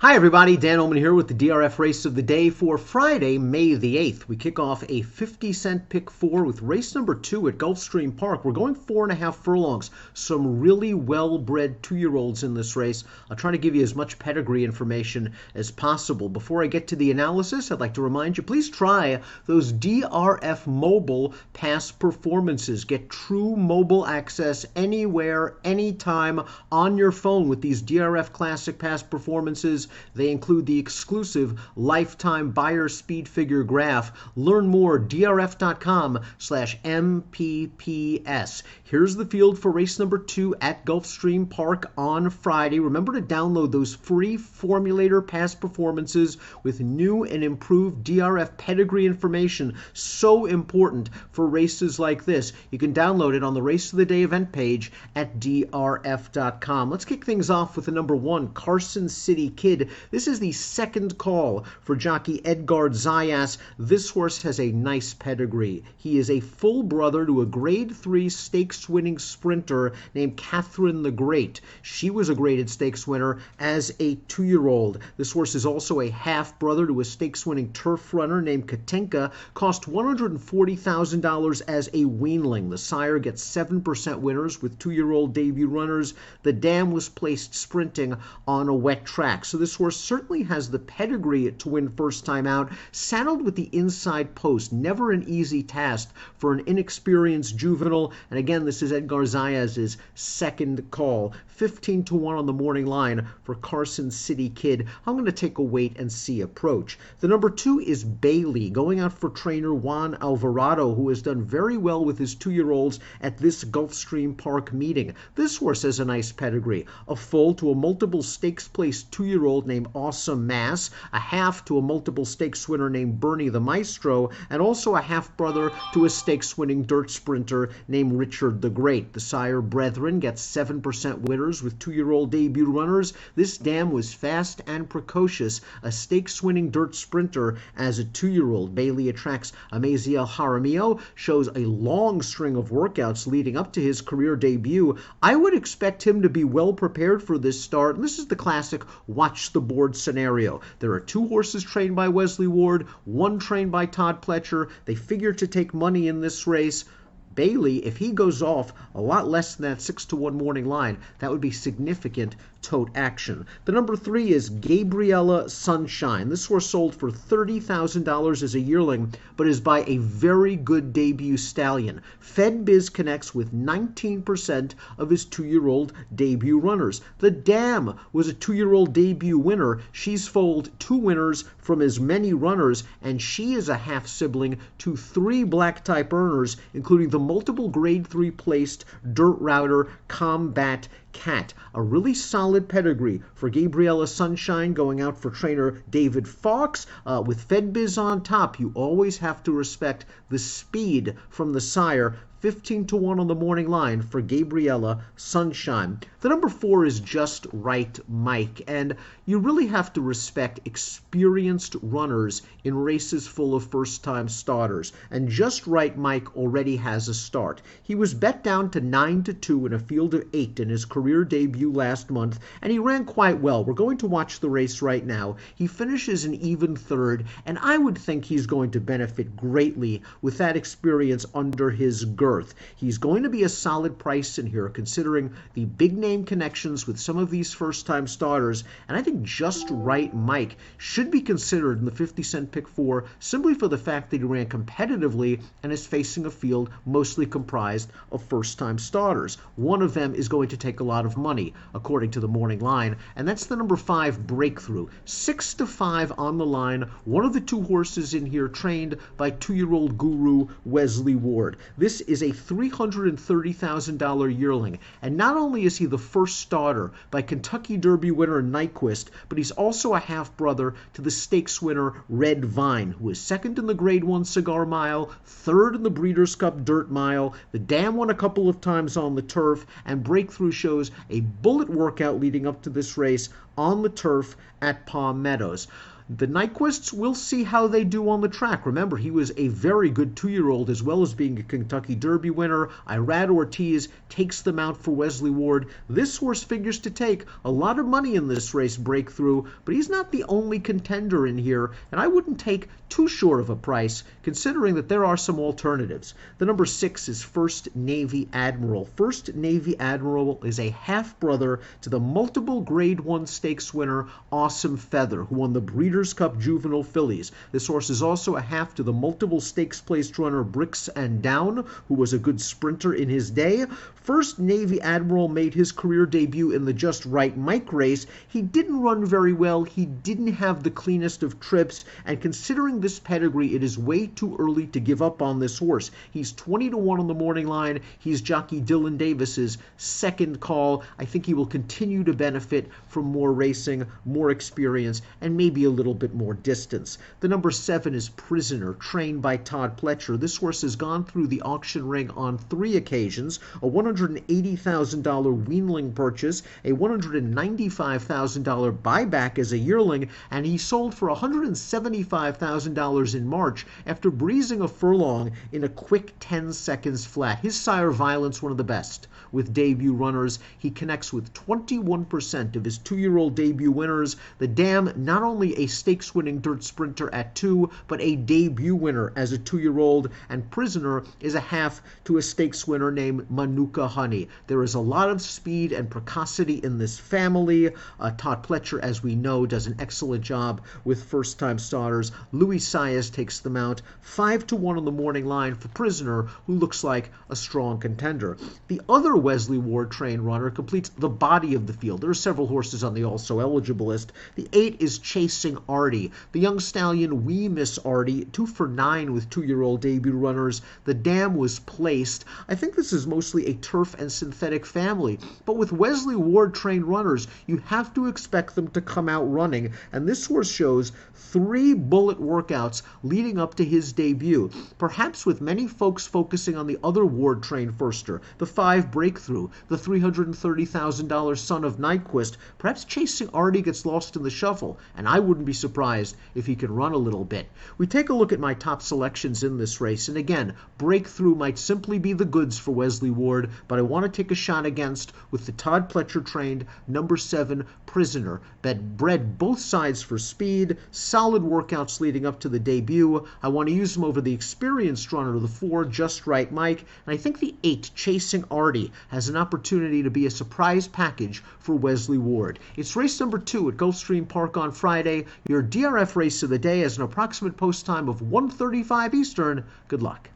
Hi everybody, Dan Illman here with the DRF race of the day for Friday, May the 8th. We kick off a 50-cent pick four with race number 2 at Gulfstream Park. We're going 4.5 furlongs. Some really well-bred 2-year-olds in this race. I'll try to give you as much pedigree information as possible. Before I get to the analysis, I'd like to remind you, please try those DRF mobile past performances. Get true mobile access anywhere, anytime on your phone with these DRF Classic past performances. They include the exclusive lifetime buyer speed figure graph. Learn more, drf.com/MPPS. Here's the field for race number 2 at Gulfstream Park on Friday. Remember to download those free formulator past performances with new and improved DRF pedigree information. So important for races like this. You can download it on the Race of the Day event page at drf.com. Let's kick things off with the number 1, Carson City Kid. This is the second call for jockey Edgar Zayas. This horse has a nice pedigree. He is a full brother to a grade 3 stakes winning sprinter named Catherine the Great. She was a graded stakes winner as a 2-year-old. This horse is also a half brother to a stakes winning turf runner named Katinka. Cost $140,000 as a weanling. The sire gets 7% winners with 2-year-old debut runners. The dam was placed sprinting on a wet track. So this horse certainly has the pedigree to win first time out. Saddled with the inside post, never an easy task for an inexperienced juvenile. And again, this is Edgar Zayas' second call. 15-1 on the morning line for Carson City Kid. I'm going to take a wait and see approach. The number 2 is Bailey, going out for trainer Juan Alvarado, who has done very well with his 2-year-olds at this Gulfstream Park meeting. This horse has a nice pedigree. A full to a multiple stakes placed 2-year-old named Awesome Mass, a half to a multiple stakes winner named Bernie the Maestro, and also a half brother to a stakes winning dirt sprinter named Richard the Great. The sire Brethren gets 7% winners with 2-year-old debut runners. This dam was fast and precocious, a stakes winning dirt sprinter as a 2-year-old. Bailey attracts Amaziel Jaramillo, shows a long string of workouts leading up to his career debut. I would expect him to be well prepared for this start, and this is the classic watch the board scenario. There are 2 horses trained by Wesley Ward, 1 trained by Todd Pletcher. They figure to take money in this race. Bailey, if he goes off a lot less than that 6-1 morning line, that would be significant tote action. The number 3 is Gabriella Sunshine. This horse sold for $30,000 as a yearling, but is by a very good debut stallion. FedBiz connects with 19% of his 2-year-old debut runners. The Dam was a 2-year-old debut winner. She's foaled 2 winners from as many runners, and she is a half sibling to 3 black type earners, including the multiple grade 3 placed dirt router Combat Cat. A really solid pedigree for Gabriella Sunshine, going out for trainer David Fawkes. With FedBiz on top, you always have to respect the speed from the sire. 15-1 on the morning line for Gabriella Sunshine. The number 4 is Just Right Mike, and you really have to respect experienced runners in races full of first-time starters, and Just Right Mike already has a start. He was bet down to 9-2 in a field of 8 in his career debut last month, and he ran quite well. We're going to watch the race right now. He finishes an even third, and I would think he's going to benefit greatly with that experience under his girth. He's going to be a solid price in here, considering the big name connections with some of these first-time starters, and I think Just Right Mike should be considered in the 50-cent pick 4 simply for the fact that he ran competitively and is facing a field mostly comprised of first-time starters. One of them is going to take a lot of money, according to the morning line, and that's the number 5 Breakthrough. 6-5 on the line. One of the 2 horses in here trained by 2-year-old guru Wesley Ward. This is a $330,000 yearling, and not only is he the first starter by Kentucky Derby winner Nyquist, but he's also a half-brother to the stakes winner Red Vine, who is second in the Grade 1 Cigar Mile, third in the Breeders' Cup Dirt Mile. The Dam won a couple of times on the turf, and Breakthrough shows a bullet workout leading up to this race on the turf at Palm Meadows. The Nyquists, we'll see how they do on the track. Remember, he was a very good 2-year-old as well as being a Kentucky Derby winner. Irad Ortiz takes them out for Wesley Ward. This horse figures to take a lot of money in this race, Breakthrough, but he's not the only contender in here, and I wouldn't take too short of a price considering that there are some alternatives. The number 6 is First Navy Admiral. First Navy Admiral is a half-brother to the multiple Grade 1 stakes winner Awesome Feather, who won the Breeders' Cup Juvenile Fillies. This horse is also a half to the multiple stakes placed runner Bricks and Down, who was a good sprinter in his day. First Navy Admiral made his career debut in the Just Right Mike race. He didn't run very well. He didn't have the cleanest of trips, and considering this pedigree, it is way too early to give up on this horse. He's 20-1 on the morning line. He's jockey Dylan Davis's second call. I think he will continue to benefit from more racing, more experience, and maybe a little bit more distance. The number 7 is Prisoner, trained by Todd Pletcher. This horse has gone through the auction ring on 3 occasions, a $180,000 weanling purchase, a $195,000 buyback as a yearling, and he sold for $175,000 in March after breezing a furlong in a quick 10 seconds flat. His sire Violence, one of the best with debut runners. He connects with 21% of his 2-year-old debut winners. The Dam, not only a stakes-winning dirt sprinter at 2, but a debut winner as a 2-year-old, and Prisoner is a half to a stakes winner named Manuka Honey. There is a lot of speed and precocity in this family. Todd Pletcher, as we know, does an excellent job with first-time starters. Louis Saez takes them out 5-1 on the morning line for Prisoner, who looks like a strong contender. The other Wesley Ward trained runner completes the body of the field. There are several horses on the also eligible list. The 8 is Chasing Artie. The young stallion We Miss Artie, 2 for 9 with 2-year-old debut runners. The Dam was placed. I think this is mostly a turf and synthetic family, but with Wesley Ward trained runners, you have to expect them to come out running, and this horse shows 3 bullet workouts leading up to his debut. Perhaps with many folks focusing on the other Ward trained firster, the 5 Breakthrough, the $330,000 son of Nyquist, perhaps Chasing Artie gets lost in the shuffle, and I wouldn't be surprised if he can run a little bit. We take a look at my top selections in this race, and again, Breakthrough might simply be the goods for Wesley Ward, but I want to take a shot against with the Todd Pletcher trained number 7 Prisoner, that bred both sides for speed, solid workouts leading up to the debut. I want to use him over the experienced runner, the 4 Just Right Mike, and I think the 8 Chasing Artie has an opportunity to be a surprise package for Wesley Ward. It's race number 2 at Gulfstream Park on Friday. Your DRF race of the day has an approximate post time of 1:35 Eastern. Good luck.